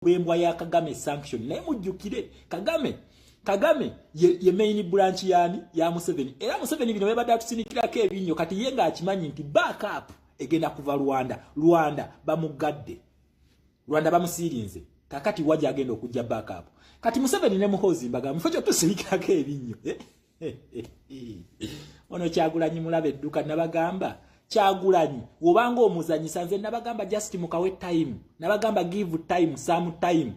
bwembwa ya Kagame sanction naye mujjukire Kagame ye main branch yani ya Museveni era Museveni bino bebadde atusinikirako ebinnyo kati ye nga akimanyi nti backup egenda kuva Rwanda bamugadde Rwanda bamusirinze kakati waje agenda okujja backup kati Museveni ne Muhoozi Mbaga mufecho tusinikirako ebinnyo ono Kyagulanyi mulabe edduka nabagamba Kyagulanyi wobanga omuzanyisa nze nabagamba just mukawe time nabagamba give time some time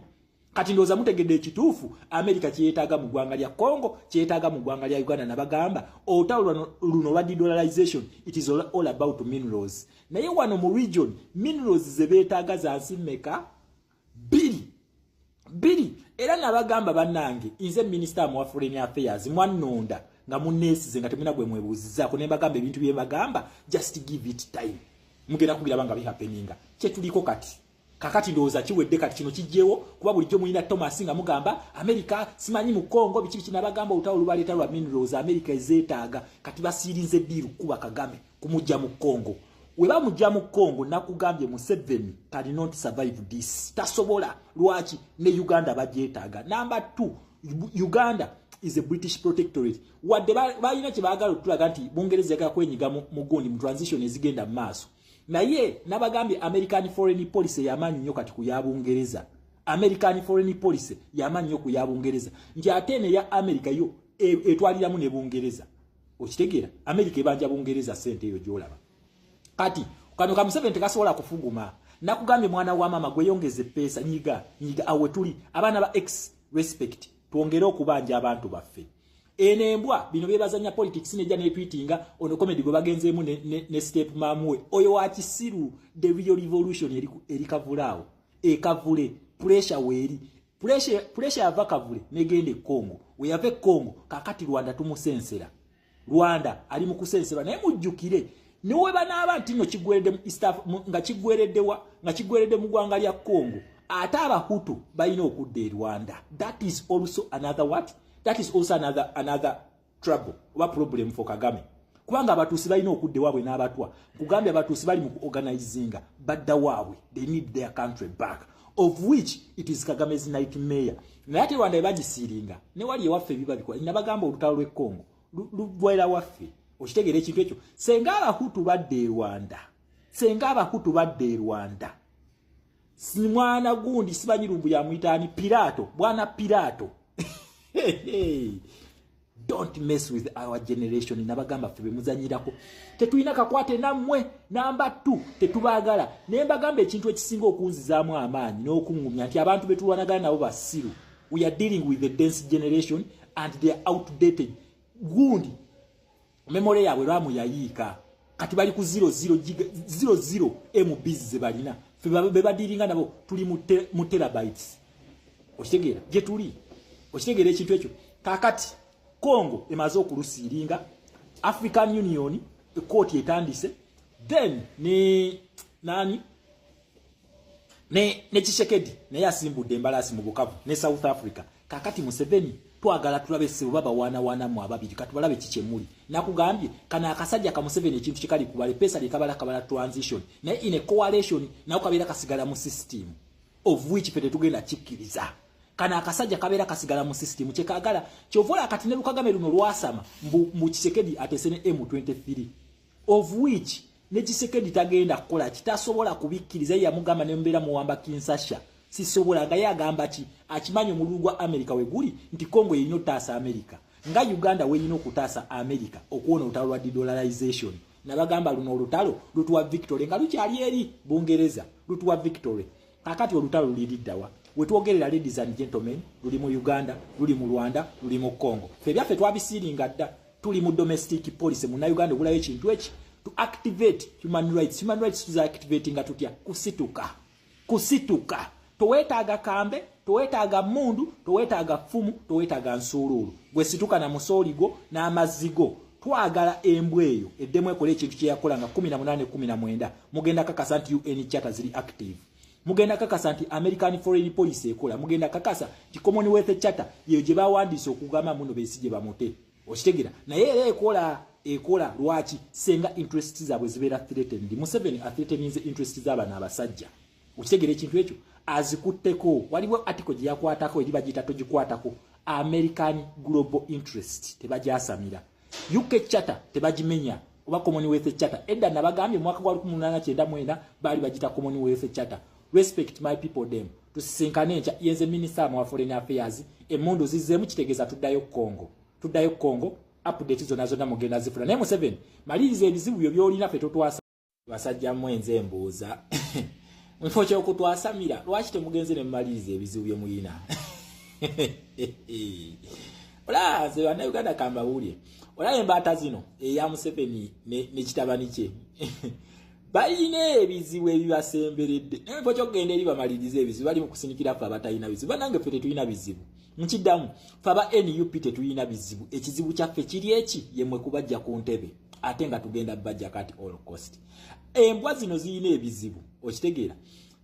kati ndoza mutegedde ekituufu America kyetaaga mu ggwanga lya Congo kyetaaga mu ggwanga lya Uganda nabagamba olutalo luno lwa dollarization it is all about minerals naye wano mu region minerals ze beetaaga za nsimeka biri era nabagamba bannange nze minister mu foreign affairs mwanonda nga munesize nga temuna gwe mwebuzizaako ne bagamba ebintu bye bagamba just give it time mugenda kugira banga bi happeninga kye tuliko kakati ndoza kiwedde kati kino kijjewo kuba bulijjo mulina Thomas nga mugamba America simanyi mu Congo bichi nabagamba utawo lubaleta lwa minerals America ezeetaaga kati basirinze biru kuba Kagame kumujja mu Congo weba mujja mu Congo nakugambye Museveni can not survive this tasobola lwaki ne Uganda bajeetaaga number 2 Uganda is a British protectorate wadde balina kye baagala otulaga nti Bungereza yagala kwenyiga mu gundi mu transition ezigenda maaso naye nabagambye American foreign policy yamanyi nnyo kati ku yabungereza American foreign policy yamanyi nnyo ku yabungereza nti ate ne ya America yo etwaliramu ne Bungereza okitegeera America ebanja Bungereza sente eyo gyolaba kati kano ka Museveni tekasobola kufuguma nakugambye mwana wa mama gwe yongeze pesa nyiga awe tuli abana ba ex respect tuongere okubanja abantu baffe enembwa bino byebazanya politics ne jane tweetinga ono comedy gwe bagenzeemu ne step mamwe oyo wa kisiru the real revolution erikavulao ekavule pressure weri pressure ava kavule negende Congo we have Congo kakati Rwanda tumusensera Rwanda ali mu kusensera naye mujjukire niwe banaba ntino kigwerede mu East nga kigwerede mu gwanga lya Congo ate abahutu balina okudde Rwanda that is also another trouble oba problem for Kagame kubanga abatuusi balina okudde waabwe n'abatwa kugambye abatuusi bali mu organizinga badda waabwe they need their country back of which it is Kagame's nightmare naye ate Rwanda ebagisiringa ne wali ewaffe ebiba bikola nabagamba olutalo lw'e Congo lubwera waffe okitegeera ekintu ekyo senga abahutu badde Rwanda simwana gundi sibanyirumbu ya mwitani Pirato bwana Pirato don't mess with our generation nabagamba ffe bemuzanyirako tetulina kakwate namwe number 2 tetubagala nembagamba ekintu ekisinga okunzizaamu amaanyi n'okungumya nti abantu betulwanagana nabo basiru we are dealing with the dense generation and they are outdated gundi memory yaabwe lwamu yayiika kati bali ku 00 MBs ze balina ffe bebadiringa nabo tuli mu terabytes okitegeera gye tuli okitegeera ekintu ekyo kakati Congo emaze okulusiringa African Union court etandise then ne Tshisekedi naye asimbudde embalasi mu Bukavu ne South Africa kakati Museveni twagala tulabe sebo baba wana mu ababiri katubalabe kikyemuli nakugambye kana akasajja ka Museveni ekintu kikali kubale pesa likabala transition naye in a coalition na ukabira kasigala mu system of which pete tugenda kikkiriza kana akasajja kabera kasigala mu system kyekagala kyovola kati ne Kagame luno lwasama mu Tshisekedi atesene M23 of which ne Tshisekedi tagenda kukola kitasobola kubikkiriza ya mugamba ne mbera muwamba Kinshasa sisobola nga yagamba ki akimanyi omululu gwa America weguli nti Congo yinyo taasa America nga Uganda weyino kutaasa America okuona olutalo lwa dollarization nabagamba luno olutalo lutuwa victory nga lukyali eri Bungereza lutuwa victory kakati olutalo luliddawa wetwogerera ladies and gentlemen luli mu Uganda luli mu Rwanda luli mu Congo fe byaffe twabisiringa dda tuli mu domestic policy mu Uganda obulayo ekintu eki to activate human rights to activating tutya kusituka towetaaga kambe towetaaga mundu towetaaga fumu towetaaga nsululu gwe situka na musoligo na amazigo twagala embweyo eddemu ekole ekintu kye yakola nga 18 mugenda kakasa nti UN charter zili active mugenda kakasa nti American foreign policy ekola mugenda kakasa ti Commonwealth charter yeyo gye bawandiise okugamba muno besije bamote okitegeera naye era ekola lwaki senga interests zaabwe zibeera threatened Museveni threatening the interests z'abana abasajja okitegeera ekintu ekyo azikutteko waliwo article gye yakwatako eri bagiyita togikwatako American global interest tebajasamira UK charter tebagimenya oba Commonwealth charter edda nabagambye mu mwaka gwa 1899 bali bagita Commonwealth charter respect my people them tusisinkane ncha yenze minister wa foreign affairs emundu zizemu kitegeeza tuddayo Congo update zona zona mugenda zifuna naye mu 7 malirize ebizibu byo byolina fe totwasa basajja mwenze embuuza mfoche okutwasamira lwaki temugenze ne malirize ebizibu byo muyina ola ze wana Uganda kamba uli ola embata zino eya Museveni ne kitabani kye balina ebizibu ebibasemberedde mfoche okugenda eri bamalirize ebizibu bali mu kusinikira fa abatayina bizibu banange fete tulina bizibu mukiddamu faba NUP tetulina bizibu ekizibu kyaffe kiri eki yemwe kubajja ku ntebe ate nga tugenda bajja kati all cost embwa zino zirina ebizibu okitegeera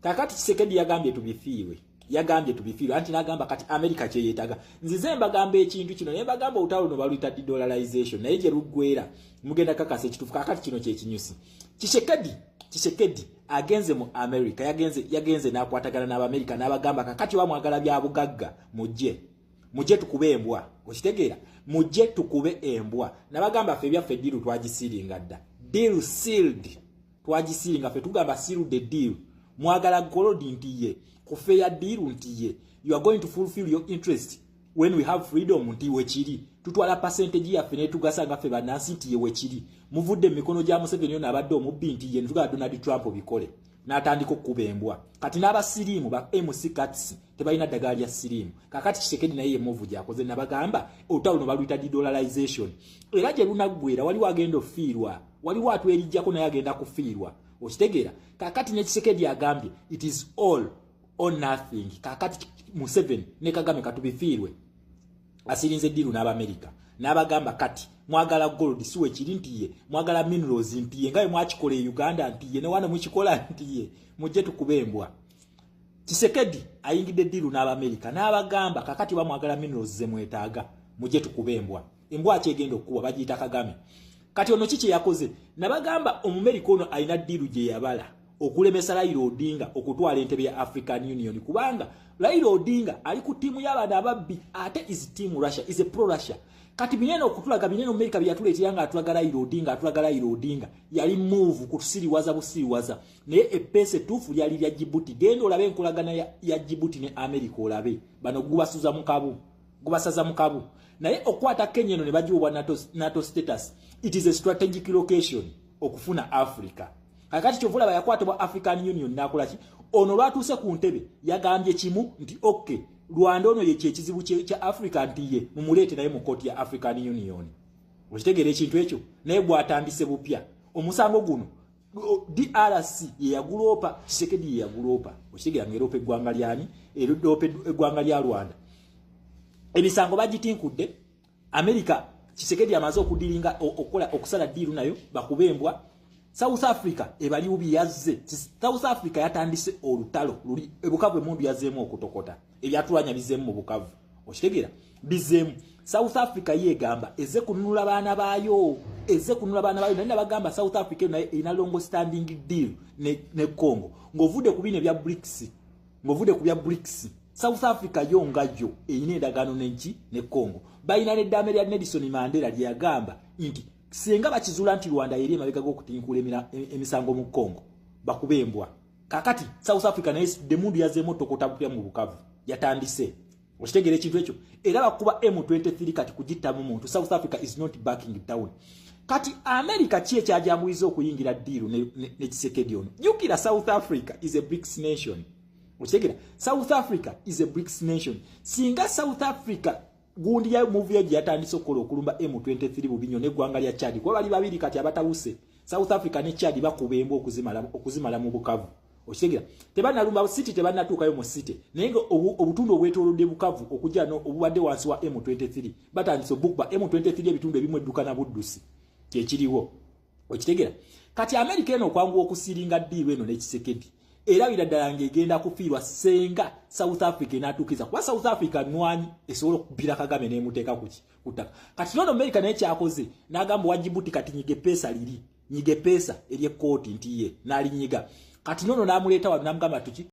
kakati Kisekedi yagambye tubifiirwe anti nagamba kati America kye yetaga nzize mbagamba ekintu kino naye bagamba utalo no baluyita dollarization naye gye lugwera mugenda kakasa ekitufu kakati kino kye kinyusi Kisekedi agenze mu America yagenze nakwatagana n'Amerika n'abagamba kakati bamwagala bya bugagga mujje tukube embwa okitegeera mujje tukube embwa nabagamba fe byaffe deal twagisiringa dda deal sealed twagisiringa fe tugamba sealed the deal mwagala gold ntiye kufeya deal ntiye you are going to fulfill your interest when we have freedom ntiwe kiri tutwala percentage ya fene tugasanga fe banansi ntiye wekiri muvudde mikono gya Museveni yo nabadde omubbi ntiye ntuga Donald Trump bikole natandika okubembwa kati n'abasirimu ba MC Cats tebalina ddagali ya sirimu kakati Kisekedi naye move gyakoze nabagamba otawuno baluyita dollarization era gye lunagwera wali wagenda ofiirwa wali watu erijjako naye agenda kufiirwa okitegeera kakati ne Kisekedi agambye it is all or nothing kakati Museveni ne Kagame katubifiirwe asirinze diru n'Amerika n'abagamba kati mwagala gold siwe kiri ntiye mwagala minerals ntiye ngaye mwakikole Uganda ntiye ne wana mwikikola ntiye mujje tukubembwa Kisekedi ayingidde diru n'Amerika n'abagamba kakati bamwagala minerals ze mwetaaga mujje tukubembwa embwa akyegenda okuwa bagiyita Kagame kati ono kiki yakoze nabagamba omumerika ono ayina diru gye yabala okulemesa Raila Odinga okutwala entebe ya African Union kubanga Raila Odinga ali ku timu y'abantu ababbi ate is team Russia is a pro Russia kati binene okutulaga binene America byatuleeteyanga atulaga Raila Odinga yali move kutusiriwaza busiriwaza naye epese tufu lyali lya Djibouti gendo olabe enkolagana ya Djibouti ne America olabe bano gubasaza mukabu naye okwata Kenya no ne bajiwa NATO status it is a strategic location okufuna Africa kakati kyovula bayakwatibwa African Union nakolaki ono lwatuse ku ntebe yagambye kimu nti okay Rwanda ono ye kyekizibu kya Africa ntiye mumuleete naye mu koti ya African Union okitegeera ekintu ekyo naye bwatandise bupya omusango guno DRC ye yagulopa Kisekedi ye yagulopa okitegeera ngerope eggwanga lyani erudope eggwanga lya Rwanda ebisango bagitinkudde America Kisekedi amaze okudiringa okusala diru nayo bakubembwa South Africa ebali ubi yazze South Africa yatandise olutalo luli ebukavu emundu yazemu okutokota ebyatulanya bizemu mu bukavu okitegeera bizemu South Africa yegamba eze kununula baana bayo nani bagamba South Africa nayo ina longo standing deal ne Congo ngovude kubine bya BRICS South Africa yongayo eyine endagaano nenki ne Congo bayina ne damere ya Nelson Mandela lyagamba nti senga bakizula nti Rwanda yeri emabega g'okutinkula emisango mu Congo bakubembwa kakati South Africa naye demundu yazemo tokota bupya mu bukavu yatandise okitegeera ekintu ekyo era bakuba M23 kati kugitamu muntu South Africa is not backing down kati America kiye kyajambuliza okuyingira diru ne Kisekedi ono yukira South Africa is a BRICS nation okitegeera South Africa is a BRICS nation singa South Africa gundi ya movie ya yatandise okola okulumba M23 bubinyo ne gwanga lya Chad kwa bali babiri kati abatawuse South Africa ne Chad bakubemba okuzimala mu bukavu okitegeera tebana lumba city tebana tukayo mu city naye obutundu obwetolodde bukavu okujja no obubadde wansi wa M23 batandise bukba M23 ebitundu ebimu edduka na buddusi kye kiriwo okitegeera kati America eno kwangu okusiringa diru eno ne Kisekedi era bidaddala ngegenda kufiirwa senga South Africa natukiza kwa South Africa nwanyi esobola okubira Kagame n'emuteeka kutaka kati nono America naye kyakoze n'agamba wa Djibouti kati nyige pesa eri ekkooti ntiye n'alinyiga kati nono n'amuleeta wa namugamba tuki